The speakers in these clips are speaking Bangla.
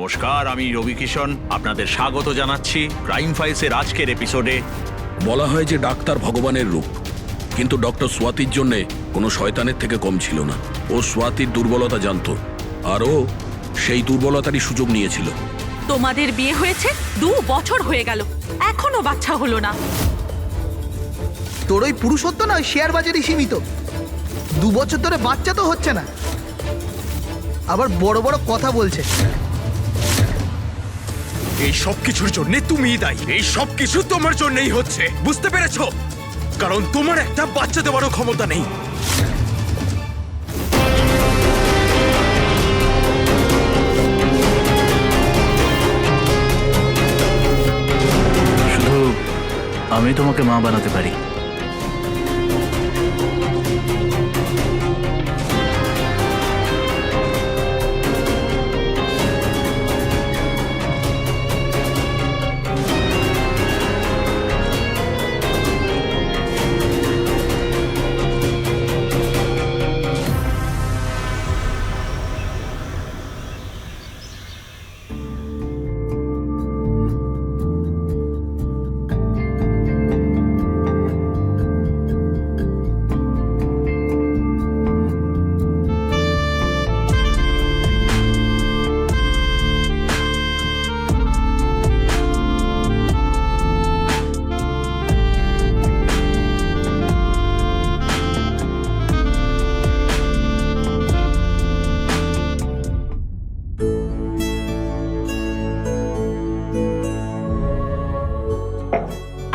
নমস্কার, আমি রবি কিষণ আপনাদের স্বাগত জানাচ্ছি ক্রাইম ফাইলসের আজকের এপিসোডে। বলা হয় যে ডাক্তার ভগবানের রূপ, কিন্তু ডক্টর সোয়াতির জন্য কোনো শয়তানের থেকে কম ছিল না। ও সোয়াতির দুর্বলতা জানতো, আর ও সেই দুর্বলতারই সুযোগ নিয়েছিল। তোমাদের বিয়ে হয়েছে 2 বছর হয়ে গেল, এখনো বাচ্চা হলো না। তোর ওই পুরুষত্ব নয়, শেয়ার বাজারে সীমিত। 2 বছর ধরে বাচ্চা তো হচ্ছে না, আবার বড় বড় কথা বলছে। এই সব কিছুর জন্য তুমিই দায়ী। এই সব কিছু তোমার জন্যই হচ্ছে, বুঝতে পেরেছো? কারণ তোমার একটা বাচ্চা দেওয়ারও ক্ষমতা নেই। শুধু আমি তোমাকে মা বানাতে পারি।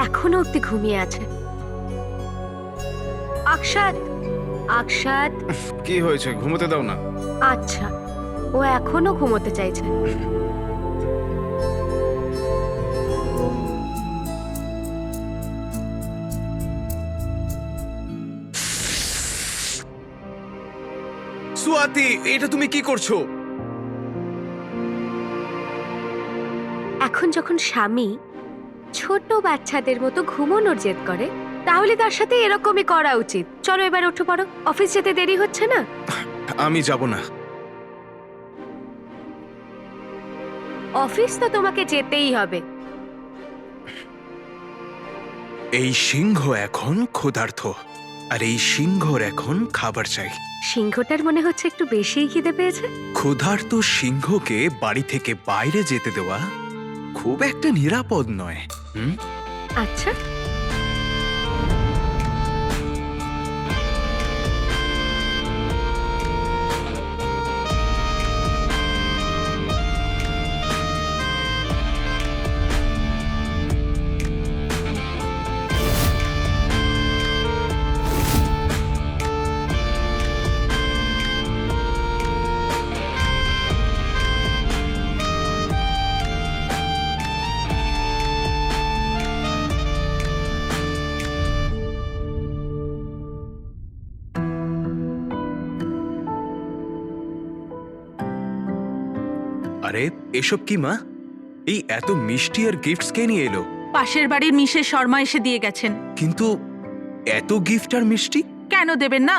এখনো অব্দি ঘুমিয়ে আছে। আকশাদ, আকশাদ। কি হয়েছে? ঘুমোতে দাও না। আচ্ছা, ও এখনো ঘুমোতে চাইছে। সুয়াতি, এটা তুমি কি করছো? এখন যখন স্বামী ছোট বাচ্চাদের মতো ঘুমানোর জেদ করে, তাহলে তার সাথে এরকমই করা উচিত। চলো এবার উঠে পড়ো, অফিস যেতে দেরি হচ্ছে না? আমি যাব না। অফিস তো তোমাকে যেতেই হবে। এই সিংহ এখন ক্ষুধার্ত, আর এই সিংহর এখন খাবার চাই। সিংহটার মনে হচ্ছে একটু বেশিই খিদে পেয়েছে। ক্ষুধার্ত সিংহকে বাড়ি থেকে বাইরে যেতে দেওয়া খুব একটা নিরাপদ নয়। আচ্ছা, আরে এসব কি মা? এই এত মিষ্টি আর গিফটস কে নিয়ে এলো? পাশের বাড়ির মিসেস শর্মা এসে দিয়ে গেছেন। কিন্তু এত গিফট আর মিষ্টি কেন দেবেন না?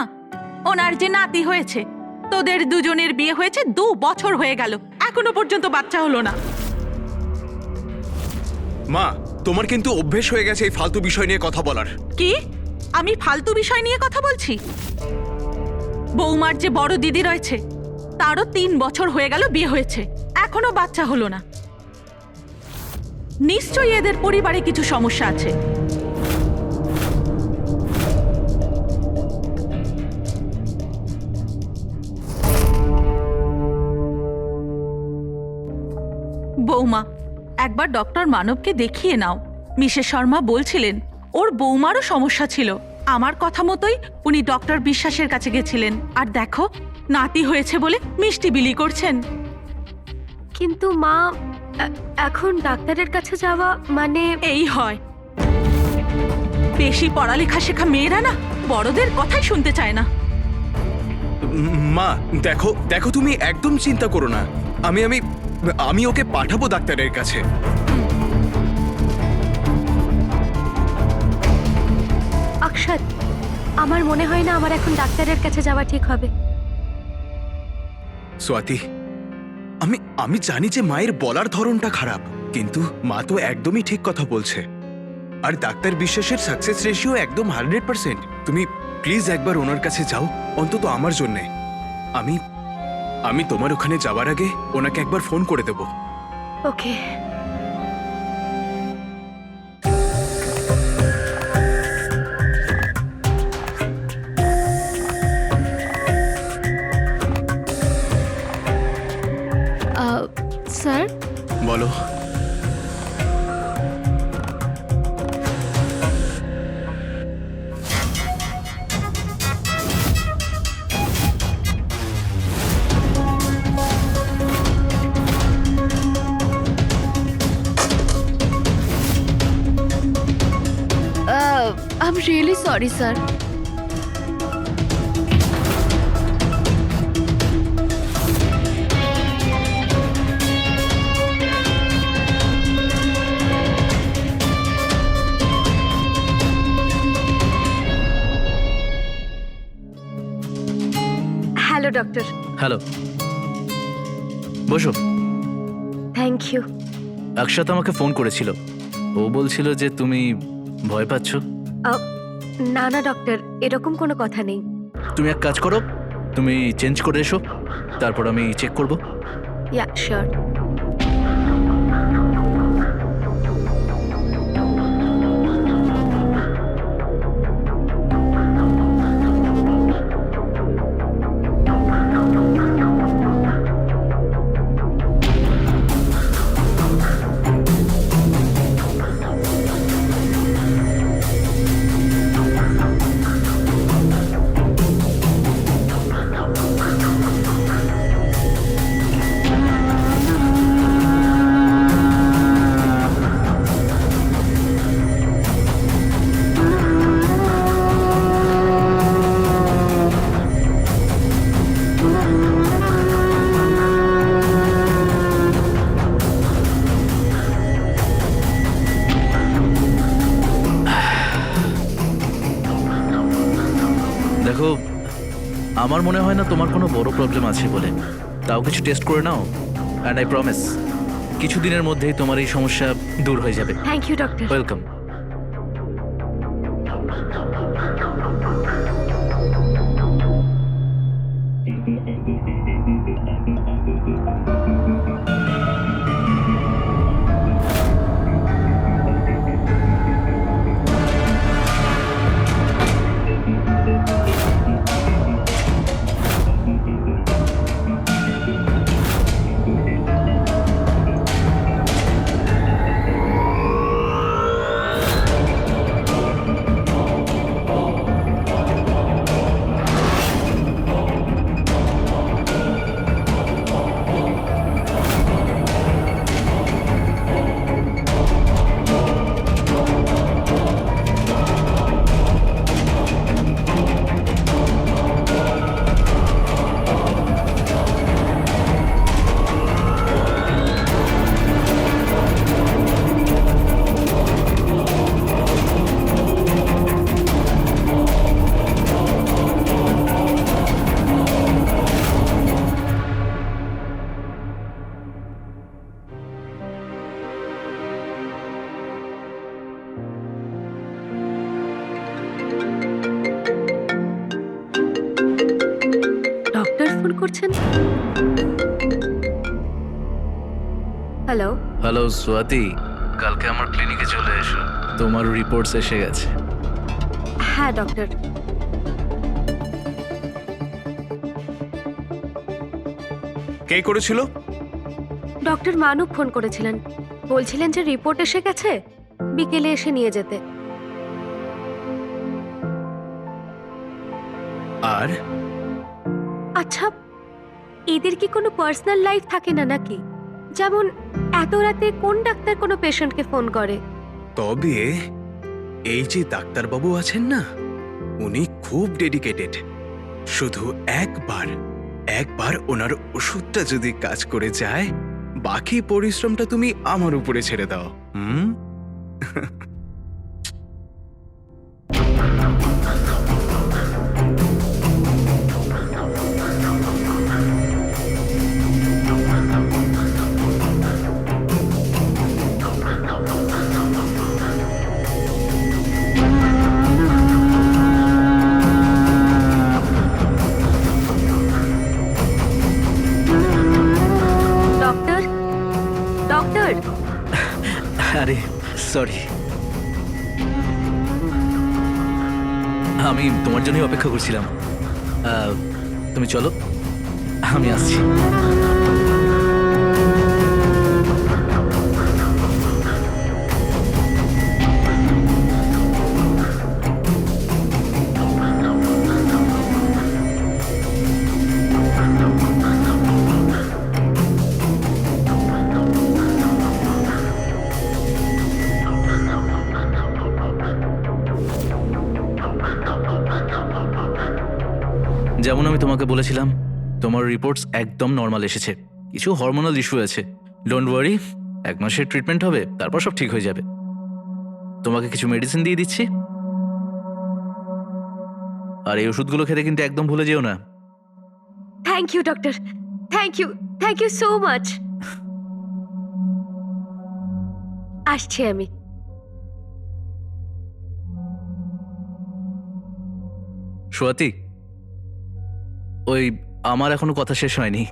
ওনার যে নাতি হয়েছে, তোদের দুজনের বিয়ে হয়েছে 2 বছর হয়ে গেল, এখনো পর্যন্ত বাচ্চা হলো না। মা, তোমার কিন্তু অভ্যেস হয়ে গেছে এই ফালতু বিষয় নিয়ে কথা বলার। কি? আমি ফালতু বিষয় নিয়ে কথা বলছি? বৌমার যে বড় দিদি রয়েছে, তারও 3 বছর হয়ে গেল বিয়ে হয়েছে, এখনো বাচ্চা হলো না। নিশ্চয়ই এদের পরিবারে কিছু সমস্যা আছে। বৌমা, একবার ডক্টর মানবকে দেখিয়ে নাও। মিসেস শর্মা বলছিলেন ওর বৌমারও সমস্যা ছিল। আমার কথা মতোই উনি ডক্টর বিশ্বাসের কাছে গেছিলেন, আর দেখো নাতি হয়েছে বলে মিষ্টি বিলি করছেন। কিন্তু মা, এখন ডাক্তারের কাছে যাওয়া মানে এই হয়, বেশি পড়ালেখা শেখা মেয়েরা না বড়দের কথাই শুনতে চায় না। মা দেখো দেখো, তুমি একদম চিন্তা করো না। আমি আমি আমি ওকে পাঠাবো ডাক্তারের কাছে। আকশাদ, আমার মনে হয় না আমার এখন ডাক্তারের কাছে যাওয়া ঠিক হবে। সোয়াতি, আমি জানি যে মায়ের বলার ধরনটা খারাপ, কিন্তু মা তো একদমই ঠিক কথা বলছে। আর ডাক্তার বিশ্বাসের সাকসেস রেশিও একদম 100%। তুমি প্লিজ একবার ওনার কাছে যাও, অন্তত আমার জন্যে। আমি তোমার ওখানে যাওয়ার আগে ওনাকে একবার ফোন করে দেব। ওকে। স্যার, বলো। I'm really sorry, sir. Hello doctor. Hello, বসো। Thank you. অক্ষত আমাকে ফোন করেছিল। ও বলছিল যে তুমি ভয় পাচ্ছ। না না ডক্টর, এরকম কোনো কথা নেই। তুমি এক কাজ করো, তুমি চেঞ্জ করে এসো, তারপর আমি চেক করব। Yeah sure. দেখো, আমার মনে হয় না তোমার কোনো বড় প্রবলেম আছে বলে। তাও কিছু টেস্ট করে নাও, অ্যান্ড আই প্রমিস কিছুদিনের মধ্যেই তোমার এই সমস্যা দূর হয়ে যাবে। Thank you doctor. Welcome. Doctor phone করছেন। হ্যালো। হ্যালো স্বাতি, কালকে আমার ক্লিনিকে চলে এসো, তোমার রিপোর্টস এসে গেছে। হ্যাঁ ডক্টর। কে করেছিল? ডক্টর মানুক ফোন করেছিলেন, বলছিলেন যে রিপোর্ট এসে গেছে, বিকেলে এসে নিয়ে যেতে। আর আচ্ছা, এদের কি কোনো পার্সোনাল লাইফ থাকে না নাকি? যেমন এত রাতে কোন ডাক্তার কোনো পেশেন্টকে ফোন করে? তবে এই যে ডাক্তারবাবু আছেন না, উনি খুব ডেডিকেটেড। শুধু একবার ওনার ওষুধটা যদি কাজ করে যায়, বাকি পরিশ্রমটা তুমি আমার উপরে ছেড়ে দাও। সরি। আমি তোমার জন্যই অপেক্ষা করছিলাম। তুমি চলো, আমি আসছি। যেমন আমি তোমাকে বলেছিলাম, তোমার রিপোর্টস একদম নর্মাল এসেছে। কিছু হরমোনাল ইস্যু আছে। ডোন্ট ওয়ারি, 1 মাসের ট্রিটমেন্ট হবে, তারপর সব ঠিক হয়ে যাবে। তোমাকে কিছু মেডিসিন দিয়ে দিচ্ছি, আর এই ওষুধগুলো খেতে কিন্তু একদম ভুলে যেও না। Thank you doctor, thank you so much. আসছি আমি। সোয়াতি, ওই আমার এখনো কথা শেষ হয়নি।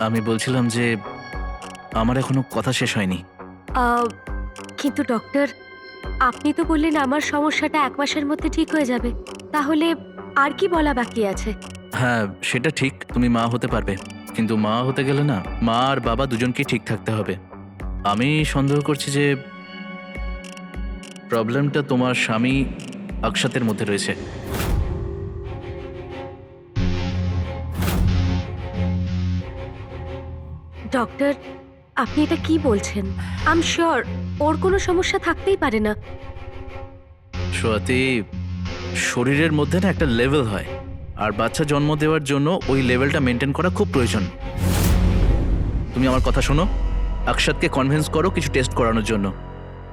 আমি বলছিলাম যে আমার এখনো কথা শেষ হয়নি। কিন্তু ডক্টর, আপনি তো বললেন আমার সমস্যাটা 1 মাসের মধ্যে ঠিক হয়ে যাবে। তাহলে আর কি বলা বাকি আছে? হ্যাঁ, সেটা ঠিক, তুমি মা হতে পারবে, কিন্তু মা হতে গেলে না, মা আর বাবা দুজনকেই ঠিক থাকতে হবে। আমি সন্দেহ করছি যে প্রবলেমটা তোমার স্বামী অক্ষতের মধ্যে রয়েছে। ডক্টর, আপনি এটা কি বলছেন? আই এম শিওর ওর কোনো সমস্যা থাকতেই পারে না। সোয়াতি, শরীরের মধ্যে না একটা লেভেল হয়, আর বাচ্চা জন্ম দেওয়ার জন্য ওই লেভেলটা মেনটেন করা খুব প্রয়োজন। তুমি আমার কথা শোনো, অক্ষতকে কনভিন্স করো কিছু টেস্ট করানোর জন্য,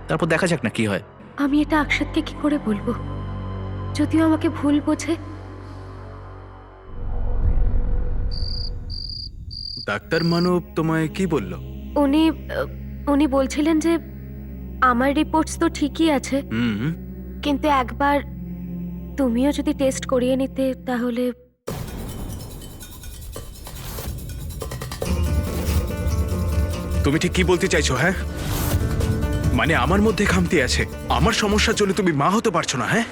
তারপর দেখা যাক না কি হয়। আমি এটা অক্ষতকে কি করে বলবো? যদিও আমাকে ভুল বোঝে। ডাক্তার মানব তোমায় কি বলল? উনি বলছিলেন যে আমার রিপোর্টস তো ঠিকই আছে, হুম, কিন্তু একবার তুমিও যদি টেস্ট করিয়ে নিতে তাহলে। তুমি ঠিক কি বলতে চাইছো? হ্যাঁ, মানে আমার মধ্যে খামতি আছে, আমার সমস্যার জন্য তুমি মা হতে পারছো না? হ্যাঁ,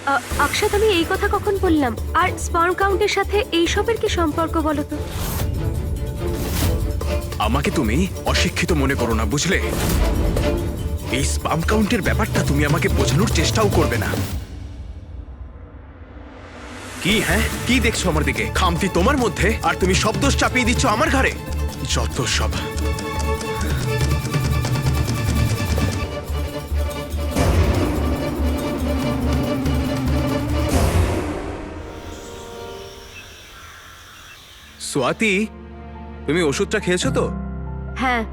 অক্ষত, আমি এই কথা কখন বললাম? আর স্পার্ম কাউন্টের সাথে এইসবের কি সম্পর্ক বলো তো? আমাকে তুমি অশিক্ষিত মনে করো না, বুঝলে? এই স্পাম কাউন্টের ব্যাপারটা তুমি আমাকে বোঝানোর চেষ্টাও করবে না। কি হ্যাঁ, কি দেখছো আমার দিকে? খামতি তোমার মধ্যে, আর তুমি সব দোষ চাপিয়ে দিচ্ছ আমার ঘাড়ে। যত সব। সোয়াতি, তুমি ওষুধটা খেয়েছো তো? হ্যাঁ।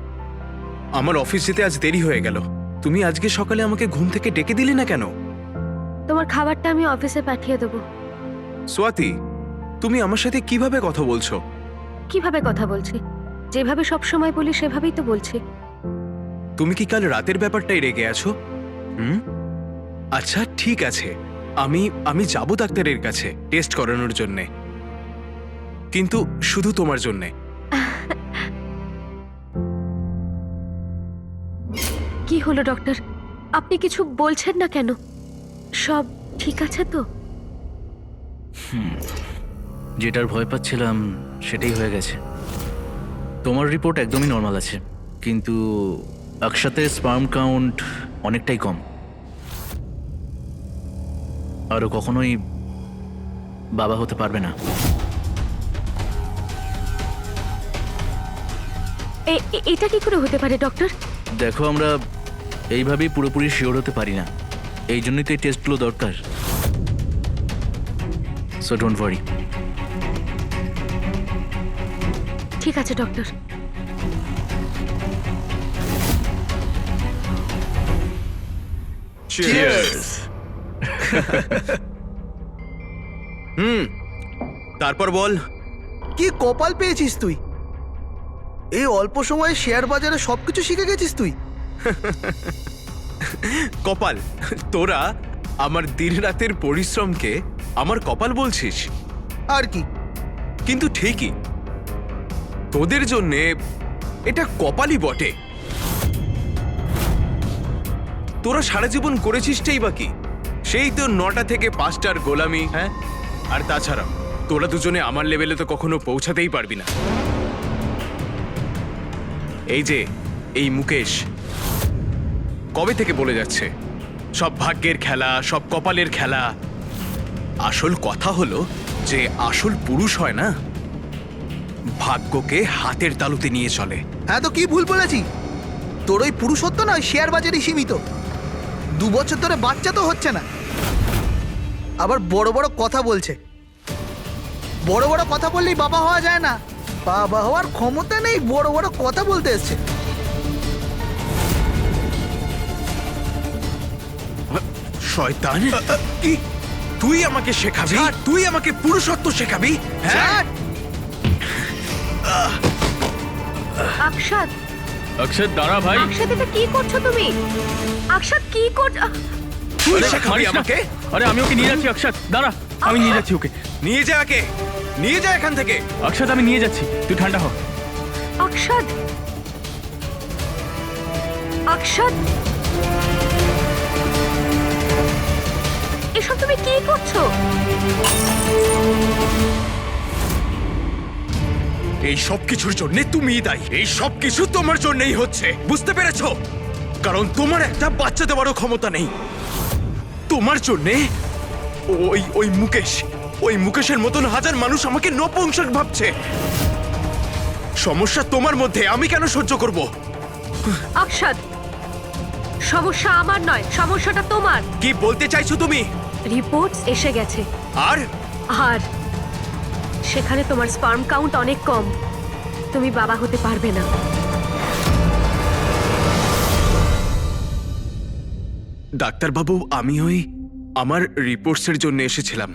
আমার অফিস যেতে আজ দেরি হয়ে গেল। তুমি আজকে সকালে আমাকে ঘুম থেকে ডেকে দিলে না কেন? তোমার খাবারটা আমি অফিসে পাঠিয়ে দেবো। সোয়াতি, তুমি আমার সাথে কিভাবে কথা বলছো? কিভাবে কথা বলছি? যেভাবে সব সময় বলি সেভাবেই তো বলছি। তুমি কি কাল রাতের ব্যাপারটাই রেগে আছো? আচ্ছা ঠিক আছে, আমি যাব ডাক্তারের কাছে টেস্ট করানোর জন্যে, কিন্তু শুধু তোমার জন্যে। কি হলো ডক্টর? আপনি কিছু বলছেন না কেন? সব ঠিক আছে তো? যেটার ভয় পাচ্ছিলাম সেটাই হয়ে গেছে। তোমার রিপোর্ট একদমই নর্মাল আছে, কিন্তু অক্ষতের স্পার্ম কাউন্ট অনেকটাই কম, আরও কখনোই বাবা হতে পারবে না। এটা কি করে হতে পারে ডক্টর? দেখো, আমরা এইভাবেই পুরোপুরি শিওর হতে পারি না, এই জন্যই তো এই টেস্টগুলো দরকার। So don't worry. ঠিক আছে ডক্টর। তারপর বল, কি কপাল পেয়েছিস তুই? এই অল্প সময়ে শেয়ার বাজারে সবকিছু শিখে গেছিস তুই। কপাল? তোরা আমার দিন রাতের পরিশ্রমকে আমার কপাল বলছিস? আর কি? কিন্তু ঠিকই, তোদের জন্যে এটা কপালই বটে। তোরা সারা জীবন করেছিসটাই বাকি সেই তো 9টা থেকে 5টার গোলামি। হ্যাঁ, আর তাছাড়া তোরা দুজনে আমার লেভেলে তো কখনো পৌঁছাতেই পারবি না। এই যে এই মুকেশ কবে থেকে বলে যাচ্ছে সব ভাগ্যের খেলা, সব কপালের খেলা। আসল কথা হলো যে আসল পুরুষ হয় না, ভাগ্যকে হাতের তালুতে নিয়ে চলে। হ্যাঁ, তো কি ভুল বলেছি? তোর ওই পুরুষত্ব নয় শেয়ার বাজারে সীমিত। 2 বছর ধরে বাচ্চা তো হচ্ছে না, আবার বড় বড় কথা বলছে। বড় বড় কথা বললেই বাবা হওয়া যায় না। বাবা হওয়ার ক্ষমতা নেই, বড় বড় কথা বলতে এসছে। শয়তান, কি তুই আমাকে শেখাবি? তুই আমাকে পুরুষত্ব শেখাবি? হ্যাঁ, আকশাদ, অক্ষত দাঁড়া ভাই। আকশাদ, এটা কি করছো তুমি? আকশাদ, কি করছো? তুই শেখাবি আমাকে? আরে আমি ওকে নিয়ে যাচ্ছি অক্ষত, দাঁড়া, আমি নিয়ে যাচ্ছি ওকে। নিয়ে যা, একে নিয়ে যা এখান থেকে। অক্ষত আমি নিয়ে যাচ্ছি, তুই ঠান্ডা হ। আকশাদ, আকশাদ, এসব তুমি কি করছো? এই সব কিছুর জন্য তুমিই দায়ী। এই সব কিছু তোমার জন্যই হচ্ছে, বুঝতে পেরেছো? কারণ তোমার একটা বাচ্চা দেওয়ারও ক্ষমতা নেই। তোমার জন্যে ওই মুকেশের মতন হাজার মানুষ আমাকে নপুংসক ভাবছে। সমস্যা তোমার মধ্যে, আমি কেন সহ্য করব? আকশাদ, সমস্যা আমার নয়, সমস্যাটা তোমার। কি বলতে চাইছো তুমি? রিপোর্টস এসে গেছে, আর আর সেখানে তোমার স্পার্ম কাউন্ট অনেক কম। তুমি বাবা হতে পারবে না। ডাক্তারবাবু, আমি ওই আমার রিপোর্টসের জন্য এসেছিলাম।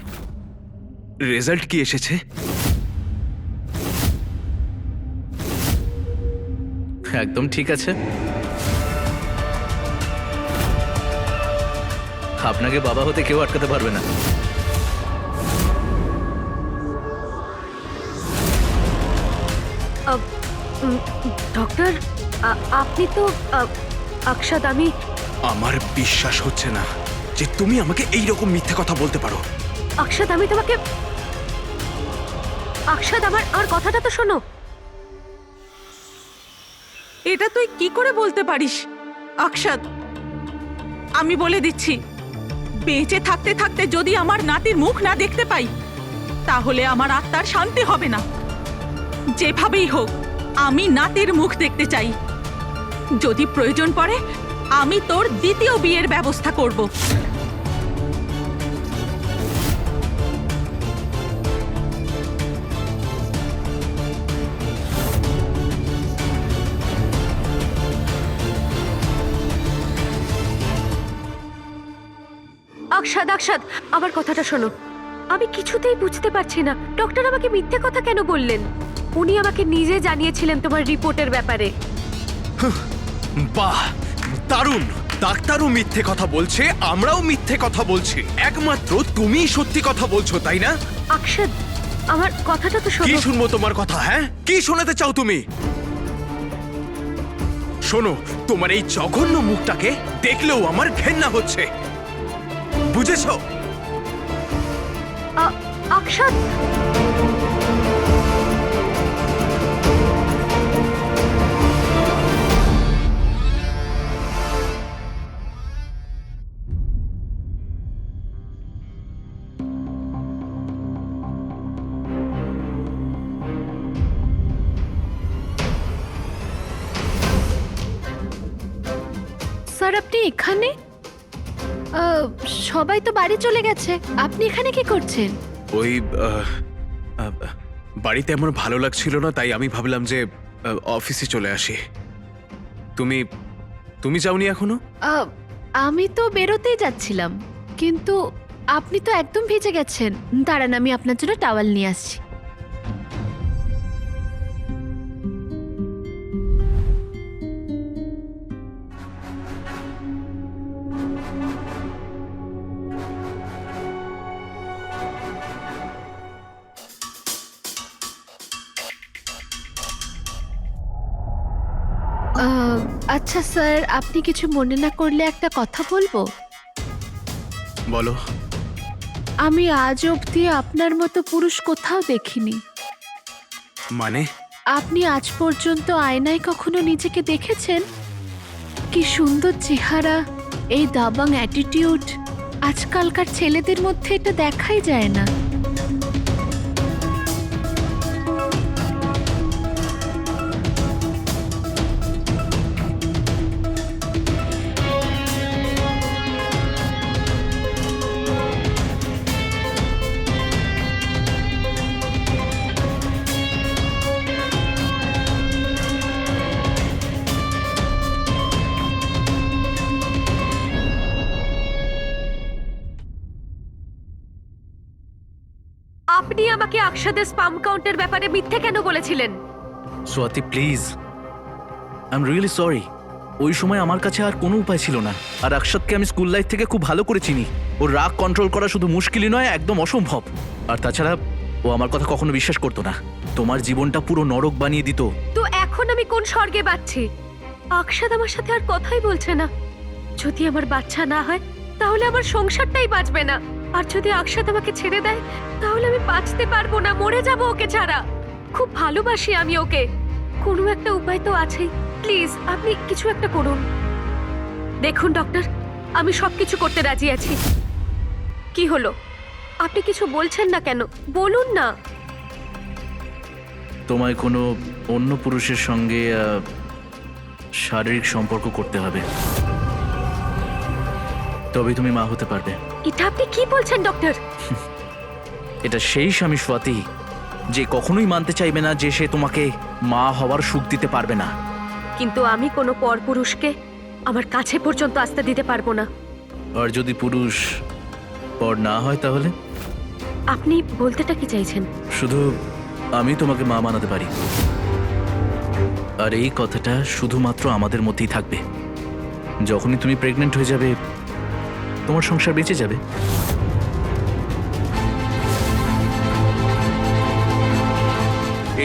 রেজাল্ট কি এসেছে? একদম ঠিক আছে। আপনাকে বাবা হতে কেউ আটকাতে পারবে না। ডক্টর, আপনি তো আকশাদ, আমার বিশ্বাস হচ্ছে না যে তুমি আমাকে এই রকম মিথ্যে কথা বলতে পারো। আকশাদ, আমি তোমাকে, আকশাদ, আমার কথাটা তো শোনো। এটা তুই কি করে বলতে পারিস অক্ষত? আমি বলে দিচ্ছি, বেঁচে থাকতে থাকতে যদি আমার নাতির মুখ না দেখতে পাই তাহলে আমার আত্মার শান্তি হবে না। যেভাবেই হোক আমি নাতির মুখ দেখতে চাই। যদি প্রয়োজন পড়ে আমি তোর দ্বিতীয় বিয়ের ব্যবস্থা করব। আকশাদ, আকশাদ, আমার কথাটা শোনো। আমি কিছুতেই বুঝতে পারছি না ডক্টর আমাকে মিথ্যে কথা কেন বললেন। উনি আমাকে নিজে জানিয়েছিলেন তোমার রিপোর্টের ব্যাপারে। বাহ, দারুণ! ডাক্তারও মিথ্যে কথা বলছে, আমরাও মিথ্যে কথা বলছি, একমাত্র তুমিই সত্যি কথা বলছো, তাই না? আকশাদ, আমার কথাটা তো কি শোনো। শুনবো তোমার কথা? হ্যাঁ, কি শোনাতে চাও তুমি? শোনো, তোমার এই জঘন্য মুখটাকে দেখলেও আমার ঘেন্না হচ্ছে, বুঝেছো? আকশাদ, স্যার, আপনি এখানে? সবাই তো বাড়ি চলে গেছে, আপনি এখানে কি করছেন? ওই বাড়িতে আমার ভালো লাগছিল না, তাই আমি ভাবলাম যে অফিসে চলে আসি। তুমি তুমি যাওনি এখনো? আমি তো বেরোতেই যাচ্ছিলাম, কিন্তু আপনি তো একদম ভিজে গেছেন। দাঁড়ান, আমি আপনার জন্য টাওয়াল নিয়ে আসছি। আচ্ছা স্যার, আপনি কিছু মনে না করলে একটা কথা বলবো? বলো। আমি আজ অবধি আপনার মতো পুরুষ কোথাও দেখিনি। মানে? আপনি আজ পর্যন্ত আয়নায় কখনো নিজেকে দেখেছেন? কি সুন্দর চেহারা, এই দাবাং অ্যাটিটিউড, আজকালকার ছেলেদের মধ্যে এটা দেখাই যায় না। আপনি আমাকে আকশাদের স্পাম কাউন্টের ব্যাপারে মিথ্যে কেন বলেছিলেন? Swati please, I am really sorry. ওই সময় আমার কাছে আর কোনো উপায় ছিল না। আর আকশাদকে আমি স্কুল লাইফ থেকে খুব ভালো করে চিনি। ওর রাগ কন্ট্রোল করা শুধু মুশকিলই নয়, একদম অসম্ভব। আর তাছাড়া ও আমার কথা কখনো বিশ্বাস করতো না। তোমার জীবনটা পুরো নরক বানিয়ে দিত। তো এখন আমি কোন স্বর্গে বাঁচছি? আকশাদ আমার সাথে আর কথাই বলছে না। যদি আমার বাচ্চা না হয় তাহলে আমার সংসারটাই বাঁচবে না। আর যদি আকশাদ আমাকে ছেড়ে দেয় তাহলে আমি বাঁচতে পারবো না, মরে যাব ওকে ছাড়া। খুব ভালোবাসি আমি ওকে। কোনো একটা উপায় তো আছেই। প্লিজ আপনি কিছু একটা করুন। দেখুন ডক্টর, আমি সবকিছু করতে রাজি আছি। কি হলো, আপনি কিছু বলছেন না কেন? বলুন না। তোমায় কোনো অন্য পুরুষের সঙ্গে শারীরিক সম্পর্ক করতে হবে, তবে তুমি মা হতে পারবে। এটা আপনি কি বলছেন ডক্টর? এটা সেই স্বামী স্বাতী যে কখনোই মানতে চাইবে না যে সে তোমাকে মা হওয়ার সুখ দিতে পারবে না। কিন্তু আমি কোনো পরপুরুষকে আমার কাছে পর্যন্ত আসতে দিতে পারবো না। আর যদি পুরুষ পর না হয় তাহলে? আপনি বলতেটা কি চাইছেন? শুধু আমি তোমাকে মা বানাতে পারি। আর এই কথাটা শুধুমাত্র আমাদের মধ্যেই থাকবে। যখনই তুমি প্রেগনেন্ট হয়ে যাবে তোমার সংসার বেঁচে যাবে।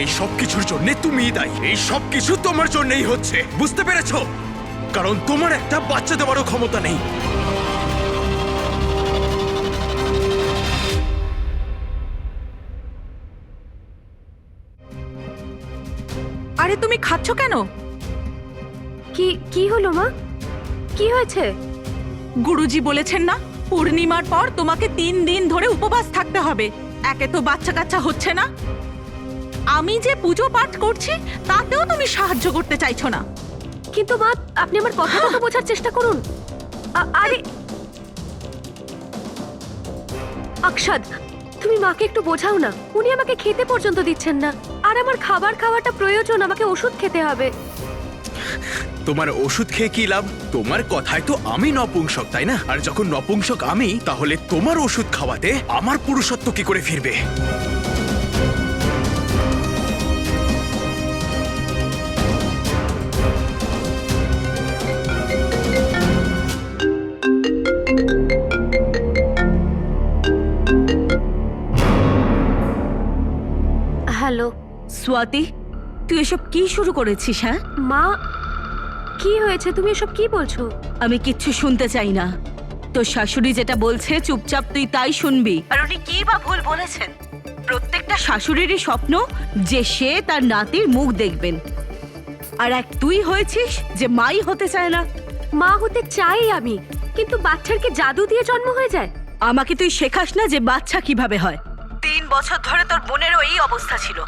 এই সব কিছুর জন্য তুমিই দায়ী। এই সব কিছু তোমার জন্যই হচ্ছে, বুঝতে পেরেছো? কারণ তোমার একটা বাচ্চা দেওয়ারও ক্ষমতা নেই। আরে তুমি খাচ্ছ কেন? কি কি হলো মা? কি হয়েছে? গুরুজি বলেছেন না, পূর্ণিমার পর তোমাকে 3 দিন ধরে উপবাস থাকতে হবে। একে তো বাচ্চা কাচ্চা হচ্ছে না, আমি যে পুজো পাঠ করছি তাতেও তুমি সাহায্য করতে চাইছো না। কিন্তু মা, আপনি আমার কথাটা তো বোঝার চেষ্টা করুন। আরে আকশাদ, তুমি মাকে একটু বোঝাও না। উনি আমাকে খেতে পর্যন্ত দিচ্ছেন না। আর আমার খাবার খাওয়াটা প্রয়োজন, আমাকে ওষুধ খেতে হবে। তোমার ওষুধ খেয়ে কি লাভ? তোমার কথায় তো আমি নপুংসক, তাই না? আর যখন নপুংসক আমি, তাহলে তোমার ওষুধ খাওয়াতে আমার পুরুষত্ব কি করে ফিরবে? হ্যালো স্বাতী, তুই এসব কি শুরু করেছিস? হ্যাঁ, মা, কি হয়েছে? তুমি এসব কি বলছো? আমি কিচ্ছু শুনতে চাই না। তোর শাশুড়ি যেটা বলছে চুপচাপ তুই তাই শুনবি। আর উনি কি বা ভুল বলেছেন? প্রত্যেকটা শাশুড়িরই স্বপ্ন যে সে তার নাতির মুখ দেখবেন, আর এক তুই হয়েছিস যে মাই হতে চায় না। মা হতে চাই আমি, কিন্তু বাচ্চার কি জাদু দিয়ে জন্ম হয়ে যায়? আমাকে তুই শেখাস না যে বাচ্চা কিভাবে হয়। 3 বছর ধরে তোর বোনেরও এই অবস্থা ছিল।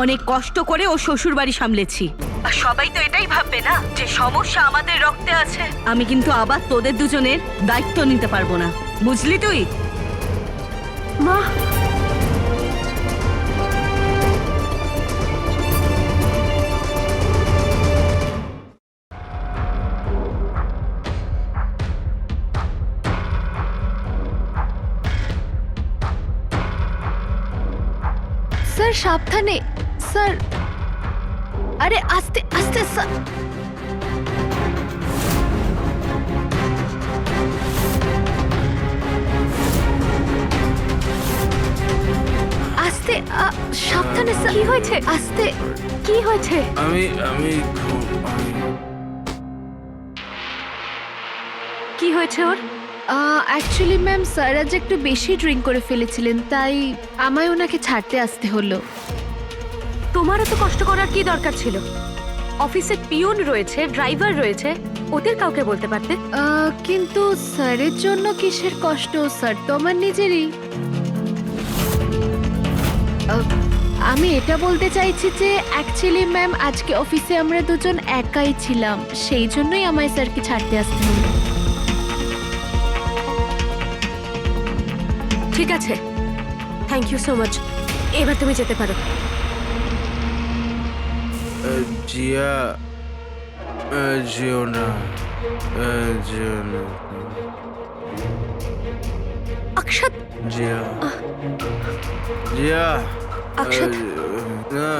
অনেক কষ্ট করে ও শ্বশুর বাড়ি সামলেছি, আর সবাই তো এটাই ভাববে না যে সমস্যা আমাদের রক্তে আছে। আমি কিন্তু আবার তোদের দুজনের দায়িত্ব নিতে পারবো না, বুঝলি তুই? মা, স্যার সাবধানে স্যার। আরে আস্তে আস্তে স্যার। আস্তে, সাবধানে স্যার। কি হয়েছে? আস্তে। কি হয়েছে? আমি কি হয়েছে ওর? অ্যাকচুয়ালি ম্যাম স্যার আজ একটু বেশি ড্রিঙ্ক করে ফেলেছিলেন, তাই আমায় ওনাকে ছাড়তে আসতে হলো। তোমার এত কষ্ট করার কি দরকার ছিল? অফিসে পিয়ন রয়েছে, ড্রাইভার রয়েছে, ওদের কাউকে বলতে পারতে। কিন্তু স্যারের জন্য কিসের কষ্ট? স্যার তো আমার নিজেরই। আমি এটা বলতে চাইছি যে অ্যাকচুয়ালি ম্যাম আজকে অফিসে আমরা দুজন একাই ছিলাম, সেই জন্যই আমায় স্যারকে ছাড়তে আসতে হলো। ঠিক আছে, থ্যাংক ইউ সো মাচ। এবার তুমি যেতে পারো। জিয়া জিও না, জিও না, অক্ষত, জিয়া জিয়া অক্ষত, না,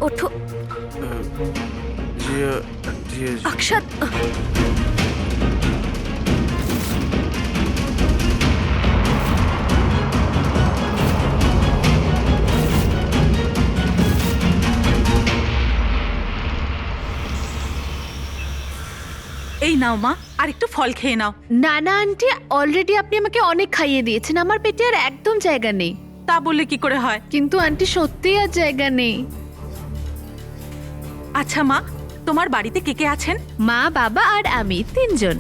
ওঠো। জিয়া জিয়া অক্ষত, এই নাও মা, আর একটু ফল খেয়ে নাও। না না আন্টি, অলরেডি আপনি আমাকে অনেক খাইয়ে দিয়েছেন, আমার পেটে আর একদম জায়গা নেই। তা বললে কি করে হয়? কিন্তু আন্টি সত্যিই আর জায়গা নেই। আচ্ছা মা, তোমার বাড়িতে কে কে আছেন? মা, বাবা আর আমি, তিনজন।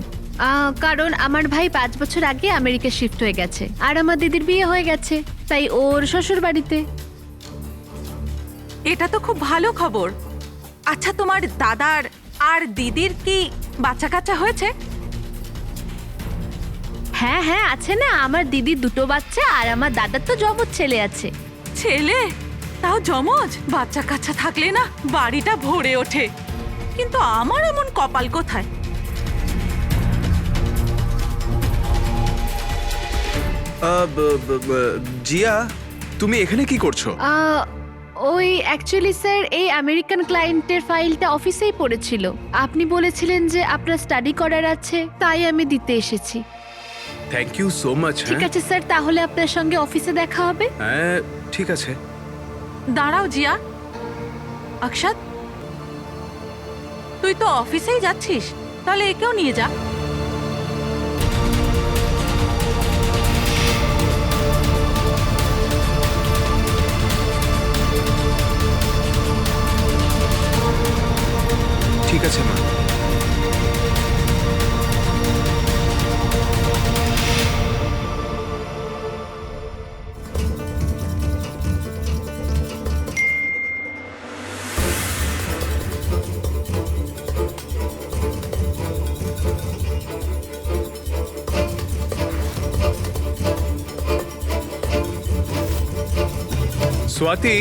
কারণ আমার ভাই 5 বছর আগে আমেরিকা শিফট হয়ে গেছে, আর আমার দিদির বিয়ে হয়ে গেছে, তাই ওর শ্বশুর বাড়িতে। এটা তো খুব ভালো খবর। আচ্ছা, তোমার দাদার আর দিদির কি বাচ্চা কাচ্চা হয়েছে? হ্যাঁ হ্যাঁ আছে না, আমার দিদির 2টো বাচ্চা, আর আমার দাদার তো জমজ ছেলে আছে। ছেলে? তাও জমজ? বাচ্চা কাচ্চা থাকলে না বাড়িটা ভরে ওঠে। কিন্তু আমার এমন কপাল কোথায়? জিয়া, তুমি এখানে কি করছো? ওই অ্যাকচুয়ালি স্যার এই আমেরিকান ক্লায়েন্টের ফাইলটা অফিসেই পড়েছিল, আপনি বলেছিলেন যে আপনার স্টাডি করার আছে, তাই আমি দিতে এসেছি। Thank you so much. ঠিক আছে স্যার, তাহলে আপনার সঙ্গে অফিসে দেখা হবে। হ্যাঁ ঠিক আছে। দাঁড়াও জিয়া। অক্ষত, তুই তো অফিসেই যাচ্ছিস, তাহলে একেও নিয়ে যা। ঠিক আছে মা। স্বাতি,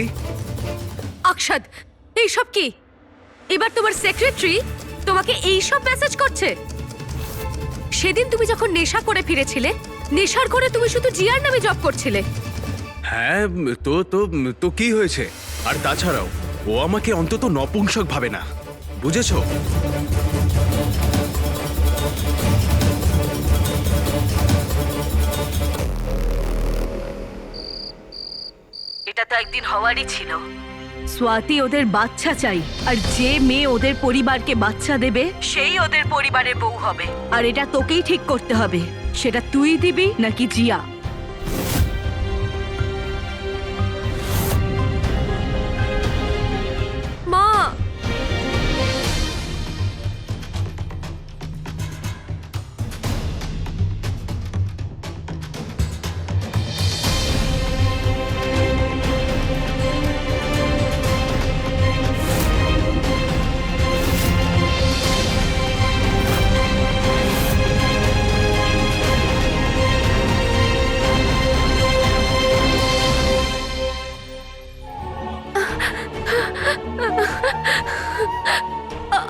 অক্ষত, এইসব কি? এবার তোমার সেক্রেটারি তোমাকে এইসব মেসেজ করছে? সেদিন তুমি যখন নেশা করে ফিরেছিলে, নেশার করে তুমি শুধু জিয়ার নামে জব করছিলে। হ্যাঁ তো তো তো কি হয়েছে? আর তাছাড়াও ও আমাকে অন্তত নপুংসক ভাবে না, বুঝেছো? এটা তো একদিন হওয়ারই ছিল। স্বাতি ওদের বাচ্চা চাই, আর যে মেয়ে ওদের পরিবারকে বাচ্চা দেবে সেই ওদের পরিবারের বউ হবে। আর এটা তোকেই ঠিক করতে হবে, সেটা তুই দিবি নাকি জিয়া। মা,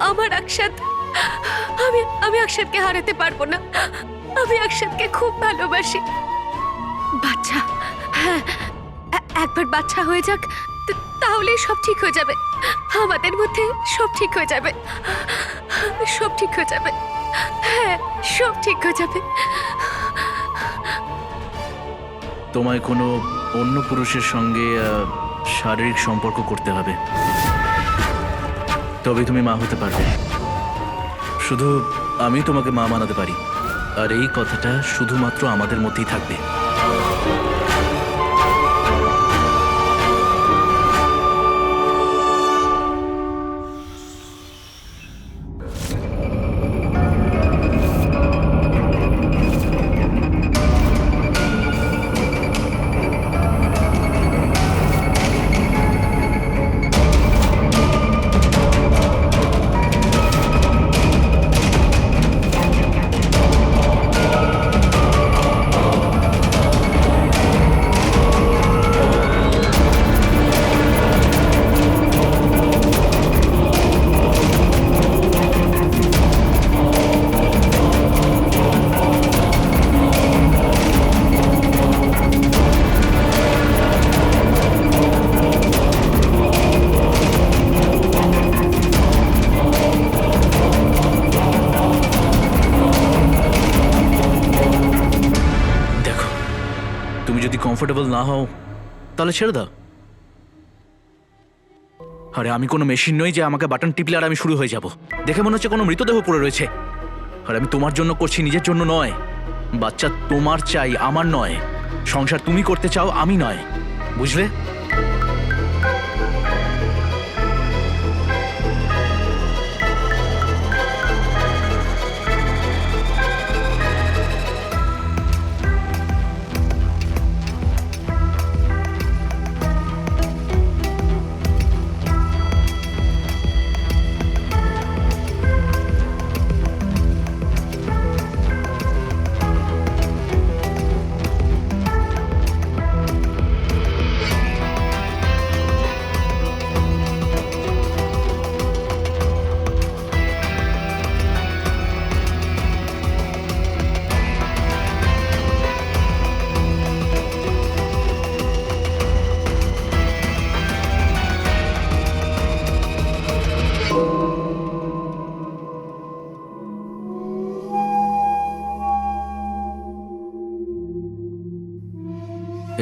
আমার অক্ষত, আমি অক্ষতকে হারাতে পারবো না। আমি অক্ষতকে খুব ভালোবাসি। বাচ্চা, হ্যাঁ, একবার বাচ্চা হয়ে যাক, তাহলে সব ঠিক হয়ে যাবে। আমাদের মধ্যে সব ঠিক হয়ে যাবে, সব ঠিক হয়ে যাবে। হ্যাঁ, সব ঠিক হয়ে যাবে। তোমায় কোনো অন্য পুরুষের সঙ্গে শারীরিক সম্পর্ক করতে হবে, তবে তুমি মা হতে পারবে। শুধু আমি তোমাকে মা বানাতে পারি, আর এই কথাটা শুধুমাত্র আমাদের মধ্যেই থাকবে। কমফোর্টেবল না হও তাহলে ছেড়ে দাও। আরে আমি কোনো মেশিন নই যে আমাকে বাটন টিপলে আর আমি শুরু হয়ে যাব। দেখে মনে হচ্ছে কোনো মৃতদেহ পড়ে রয়েছে। আর আমি তোমার জন্য করছি, নিজের জন্য নয়। বাচ্চা তোমার চাই, আমার নয়। সংসার তুমি করতে চাও, আমি নয়, বুঝলে?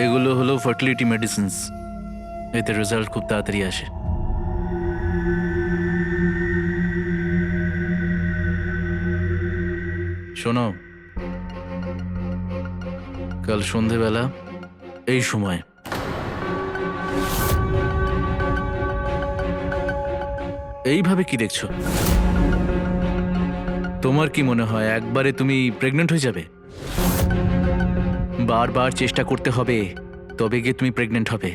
এগুলো হলো ফার্টিলিটি মেডিসিনস। এতে রেজাল্ট খুব তাড়াতাড়ি আসে। শোনো, কাল সন্ধেবেলা এই সময় এইভাবে কি দেখছো? তোমার কি মনে হয় একবারে তুমি প্রেগনেন্ট হয়ে যাবে? বারবার চেষ্টা করতে হবে, তবে গিয়ে তুমি প্রেগনেন্ট হবে।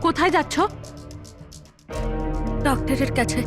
কোথায় যাচ্ছ? ডক্টরের কাছে।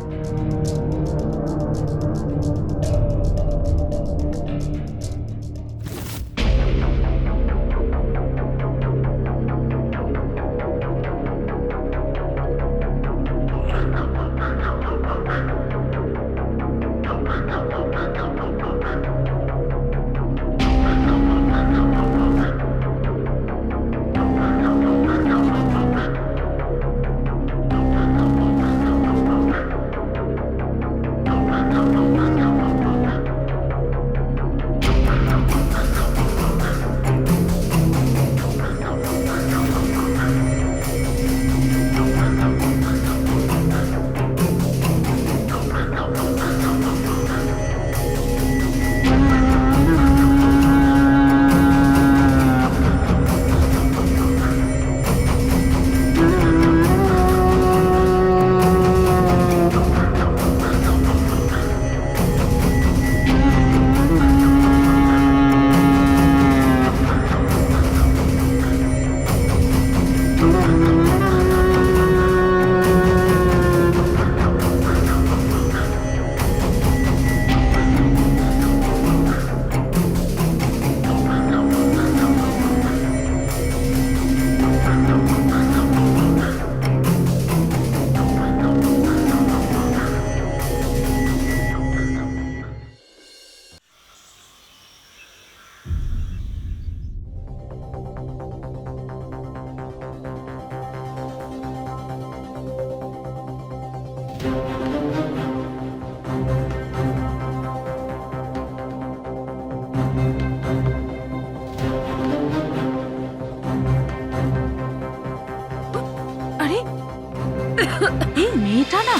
এই মেয়েটা না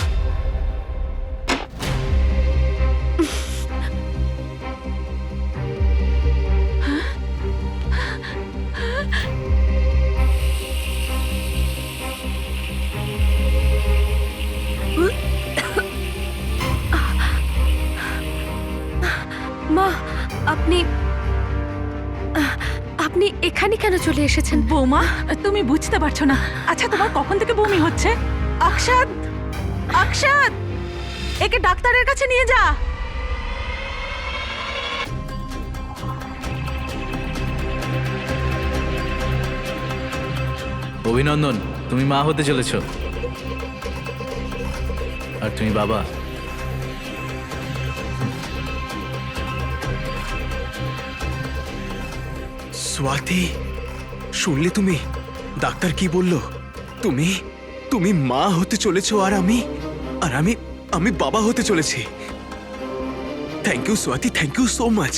মা, আপনি আপনি এখানে কেন চলে এসেছেন? বৌমা, তুমি বুঝতে পারছো না। আচ্ছা, তোমার কখন থেকে বমি হচ্ছে? অক্ষত, অক্ষত, একে ডাক্তারের কাছে নিয়ে যা। অভিনন্দন, তুমি মা হতে চলেছ। আর তুমি বাবা। স্বাতি, শুনলে তুমি ডাক্তার কি বলল? তুমি তুমি মা হতে চলেছো আর আমি আমি বাবা হতে চলেছি। Thank you Swati, thank you so much.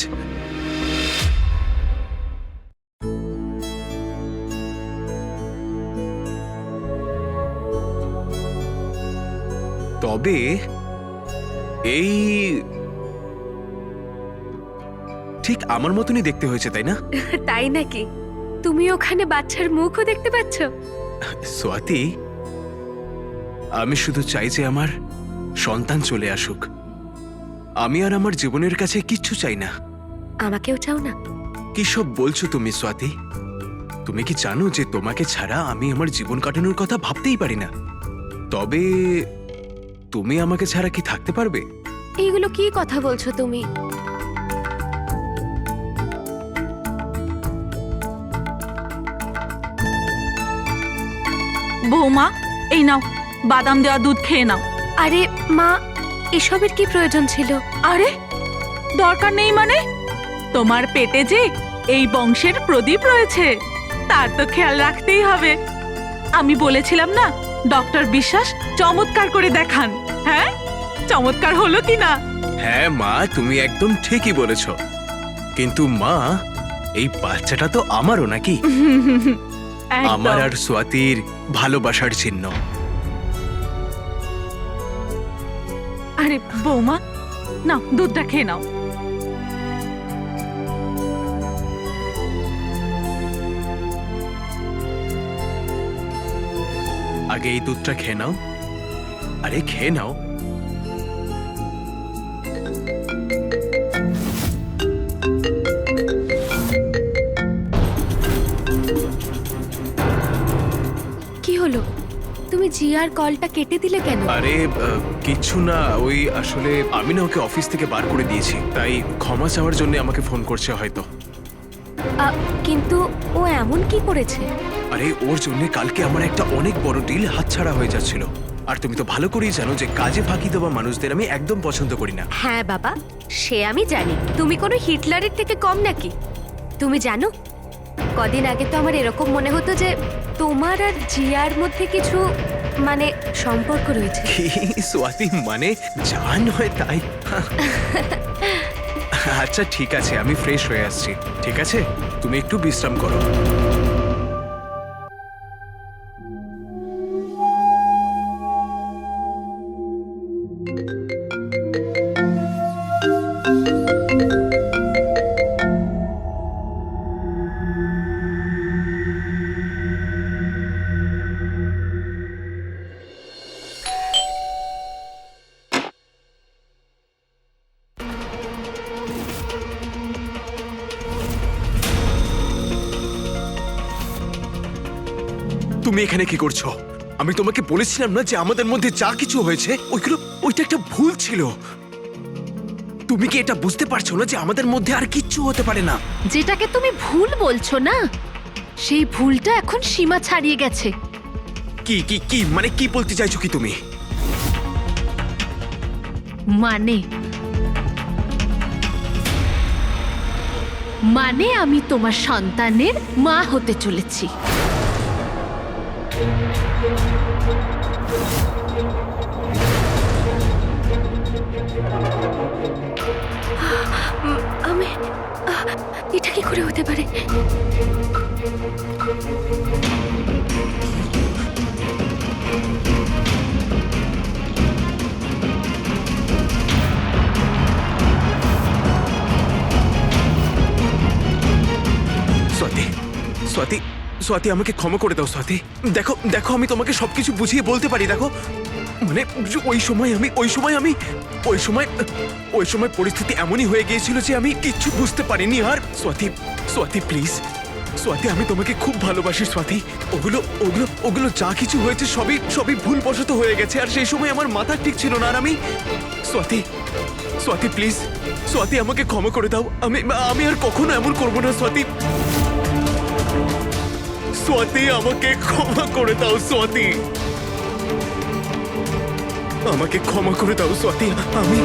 তবে এই ঠিক আমার মতনই দেখতে হয়েছে, তাই না? তাই নাকি? তুমি ওখানে বাচ্চার মুখও দেখতে পাচ্ছ? স্বাতি, আমি শুধু চাই যে আমার সন্তান চলে আসুক। আমি আর আমার জীবনের কাছে কিচ্ছু চাই না। আমাকেও চাও না? কি সব বলছো তুমি স্বাতি? তুমি কি জানো যে তোমাকে ছাড়া আমি আমার জীবন কাটানোর কথা ভাবতেই পারি না? তবে তুমি আমাকে ছাড়া কি থাকতে পারবে? এইগুলো কি কথা বলছো তুমি? বৌমা, এই নাও বাদাম দেওয়া দুধ খেয়ে নাও। আরে মা, এসবের কি প্রয়োজন ছিল? আরে দরকার নেই মানে? তোমার পেটে যে এই বংশের প্রদীপ রয়েছে, তার তো খেয়াল রাখতেই হবে। আমি বলেছিলাম না, ডক্টর বিশ্বাস চমৎকার করে দেখান। হ্যাঁ, চমৎকার হলো কি না? হ্যাঁ মা, তুমি একদম ঠিকই বলেছ। কিন্তু মা, এই বাচ্চাটা তো আমারও নাকি? একদম। আমার আর স্বাতির ভালোবাসার চিহ্ন। আরে বৌমা, নাও দুধটা খেয়ে নাও। আগে এই দুধটা খেয়ে নাও। আরে খেয়ে নাও। কি হলো? তুমি জিয়ার কলটা কেটে দিলে কেন? আরে কিচ্ছু না, ওই আসলে আমি না ওকে অফিস থেকে বার করে দিয়েছি, তাই ক্ষমা চাওয়ার জন্য আমাকে ফোন করছে হয়তো। কিন্তু ও এমন কি করেছে? আরে ওর জন্য কালকে আমার একটা অনেক বড় ডিল হাতছাড়া হয়ে যাচ্ছিল। আর তুমি তো ভালো করেই জানো যে কাজে ফাঁকি দেওয়া মানুষদের আমি একদম পছন্দ করি না। হ্যাঁ বাবা, সে আমি জানি। তুমি কোনো হিটলারের থেকে কম নাকি? তুমি জানো, কদিন আগে তো আমার এরকম মনে হতো যে তোমার আর জিয়ার মধ্যে কিছু মানে সম্পর্ক রয়েছে। কি স্বাতি, মানে যা নয় তাই। আচ্ছা ঠিক আছে, আমি ফ্রেশ হয়ে আসছি। ঠিক আছে, তুমি একটু বিশ্রাম করো। তুমি এখানে কি করছো? আমি তোমাকে বলেছিলাম না যে আমাদের মধ্যে যা কিছু হয়েছে ওইটা একটা ভুল ছিল। তুমি কি এটা বুঝতে পারছো না যে আমাদের মধ্যে আর কিচ্ছু হতে পারে না? যেটাকে তুমি ভুল বলছো না, সেই ভুলটা এখন সীমা ছাড়িয়ে গেছে। কি কি কি মানে কি বলতে চাইছো কি তুমি? মানে আমি তোমার সন্তানের মা হতে চলেছি। আমি এটা কি করে হতে পারে? স্বাতি আমাকে ক্ষমা করে দাও স্বাতি। দেখো দেখো আমি তোমাকে সবকিছু বুঝিয়ে বলতে পারি। দেখো মানে ওই সময় পরিস্থিতি এমনই হয়ে গিয়েছিল যে আমি কিচ্ছু বুঝতে পারিনি। আর স্বাতি, স্বাতি প্লিজ, স্বাতি আমি তোমাকে খুব ভালোবাসি স্বাতি। ওগুলো ওগুলো ওগুলো যা কিছু হয়েছে সবই ভুলবশত হয়ে গেছে। আর সেই সময় আমার মাথা ঠিক ছিল না। আর আমি স্বাতি, স্বাতি প্লিজ, স্বাতি আমাকে ক্ষমা করে দাও। আমি আর কখনো এমন করবো না স্বাতি। স্বাতি আমাকে ক্ষমা করে দাও স্বাতি, আমাকে ক্ষমা করে দাও স্বাতি। আমি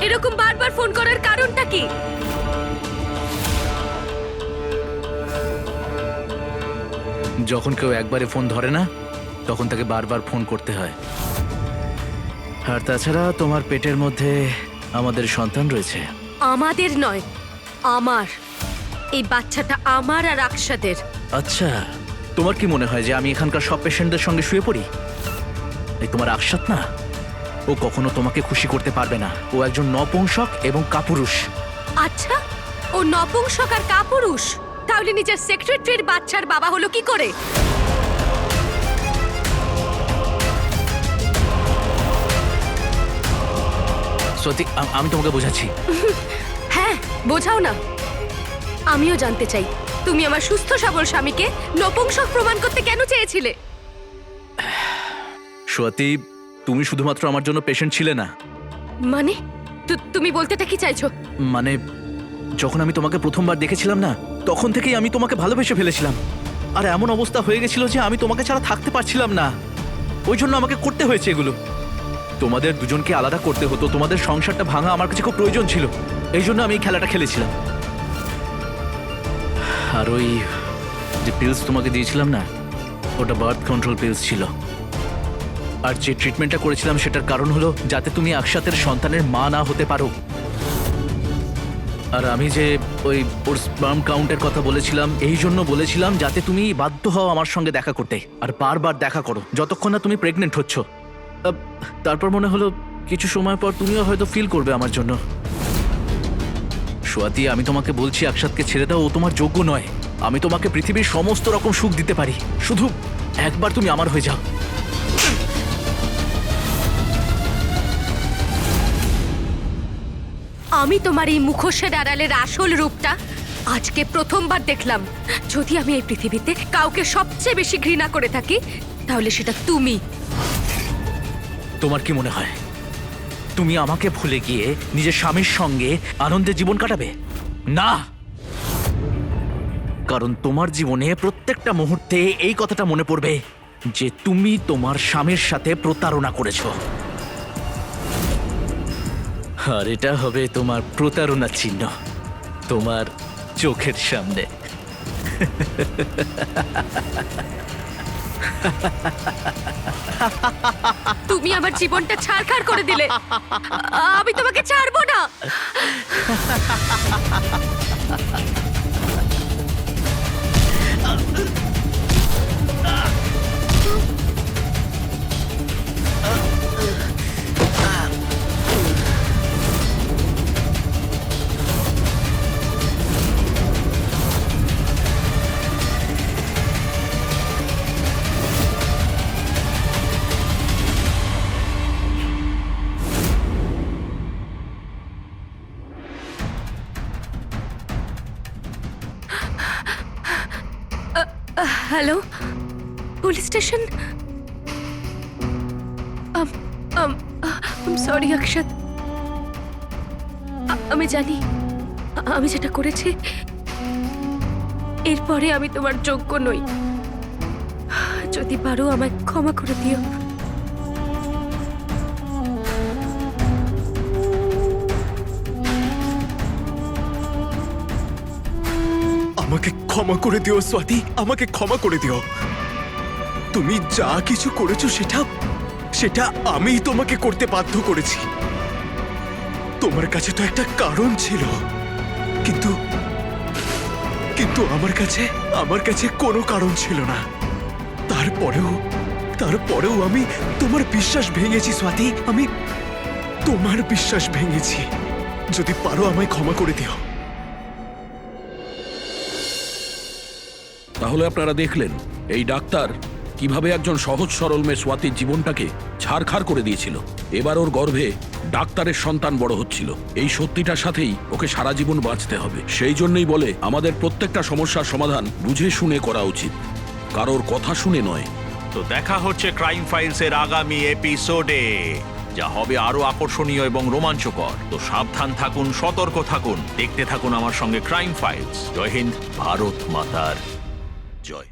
এরকম বারবার ফোন করার কারণটা কি? যখন কেউ একবারে ফোন ধরে না তখন তাকে বারবার ফোন করতে হয়। আর তাছাড়া তোমার পেটের মধ্যে আমাদের সন্তান রয়েছে। আমাদের নয়, আমার। এই বাচ্চাটা আমার আর আকশাদের। আচ্ছা, তোমার কি মনে হয় যে আমি এখানকার সব পেশেন্টদের সঙ্গে শুয়ে পড়ি? এই তোমার আকশাত না, ও কখনো তোমাকে খুশি করতে পারবে না। ও একজন নপুংসক এবং কাপুরুষ। আচ্ছা, ও নপুংসক আর কাপুরুষ? তাহলে নিজের সেক্রেটারির বাচ্চার বাবা হলো কি করে? সত্যি আমি তোমাকে বোঝাচ্ছি। হ্যাঁ, বোঝাও না। আমিও জানতে চাই তুমি আমার সুস্থ সবল স্বামীকে নপুংসক প্রমাণ করতে কেন চেয়েছিলে? সত্যি তুমি শুধুমাত্র আমার জন্য পেশেন্ট ছিলে না। মানে তুমি বলতেটা কি চাইছো? মানে যখন আমি তোমাকে প্রথমবার দেখেছিলাম না, তখন থেকেই আমি তোমাকে ভালোবেসে ফেলেছিলাম। আর এমন অবস্থা হয়ে গেছিল যে আমি তোমাকে ছাড়া থাকতে পারছিলাম না। ওই জন্য আমাকে করতে হয়েছে এগুলো। তোমাদের দুজনকে আলাদা করতে হতো, তোমাদের সংসারটা ভাঙা আমার কাছে খুব প্রয়োজন ছিল। এই জন্য আমি এই খেলাটা খেলেছিলাম। আর ওই যে পিলস তোমাকে দিয়েছিলাম না, ওটা বার্থ কন্ট্রোল পিলস ছিল। আর যে ট্রিটমেন্টটা করেছিলাম সেটার কারণ হলো যাতে তুমি আকশাতের সন্তানের মা না হতে পারো। আর আমি যে ওর স্পার্ম কাউন্টের কথা বলেছিলাম, এই জন্য বলেছিলাম যাতে তুমি বাধ্য হও আমার সঙ্গে দেখা করতে, আর বারবার দেখা করো যতক্ষণ না তুমি প্রেগনেন্ট হচ্ছ। তারপর মনে হলো কিছু সময় পর তুমিও হয়তো ফিল করবে আমার জন্য। সোয়াতি, আমি তোমাকে বলছি আকশাতকে ছেড়ে দাও, ও তোমার যোগ্য নয়। আমি তোমাকে পৃথিবীর সমস্ত রকম সুখ দিতে পারি, শুধু একবার তুমি আমার হয়ে যাও। আমি তোমার এই মুখোশের আড়ালের আসল রূপটা আজকে প্রথমবার দেখলাম। যদি আমি এই পৃথিবীতে কাউকে সবচেয়ে বেশি ঘৃণা করে থাকি তাহলে সেটা তুমি। তোমার কি মনে হয় তুমি আমাকে ভুলে গিয়ে নিজের স্বামীর সঙ্গে আনন্দে জীবন কাটাবে? না, কারণ তোমার জীবনে প্রত্যেকটা মুহূর্তে এই কথাটা মনে পড়বে যে তুমি তোমার স্বামীর সাথে প্রতারণা করেছো। আর এটা হবে তোমার প্রতারণার চিহ্ন তোমার চোখের সামনে। তুমি আমার জীবনটা ছারখার করে দিলে। আমি তোমাকে ছাড়বো না। Hello, police station? সরি অক্ষত, আমি জানি আমি যেটা করেছি এরপরে আমি তোমার যোগ্য নই। যদি পারো আমায় ক্ষমা করে দিও। আমাকে ক্ষমা করে দিও স্বাতি, আমাকে ক্ষমা করে দিও। তুমি যা কিছু করেছো সেটা আমিই তোমাকে করতে বাধ্য করেছি। তোমার কাছে তো একটা কারণ ছিল, কিন্তু কিন্তু আমার কাছে কোনো কারণ ছিল না। তারপরেও আমি তোমার বিশ্বাস ভেঙেছি স্বাতি, আমি তোমার বিশ্বাস ভেঙেছি। যদি পারো আমায় ক্ষমা করে দিও। তাহলে আপনারা দেখলেন এই ডাক্তার কিভাবে একজন সহজ সরল মেয়ে স্বাতির জীবনটাকে ছারখার করে দিয়েছিল। এবার ওর গর্ভে ডাক্তারের সন্তান বড় হচ্ছিল। এই সত্যিটার সাথেই ওকে সারা জীবন বাঁচতে হবে। সেই জন্যই বলে আমাদের প্রত্যেকটা সমস্যার সমাধান বুঝে শুনে করা উচিত, কারোর কথা শুনে নয়। তো দেখা হচ্ছে ক্রাইম ফাইলসের আগামী এপিসোডে, যা হবে আরো আকর্ষণীয় এবং রোমাঞ্চকর। তো সাবধান থাকুন, সতর্ক থাকুন, দেখতে থাকুন আমার সঙ্গে ক্রাইম ফাইলস। জয় হিন্দ, ভারত মাতার জয়।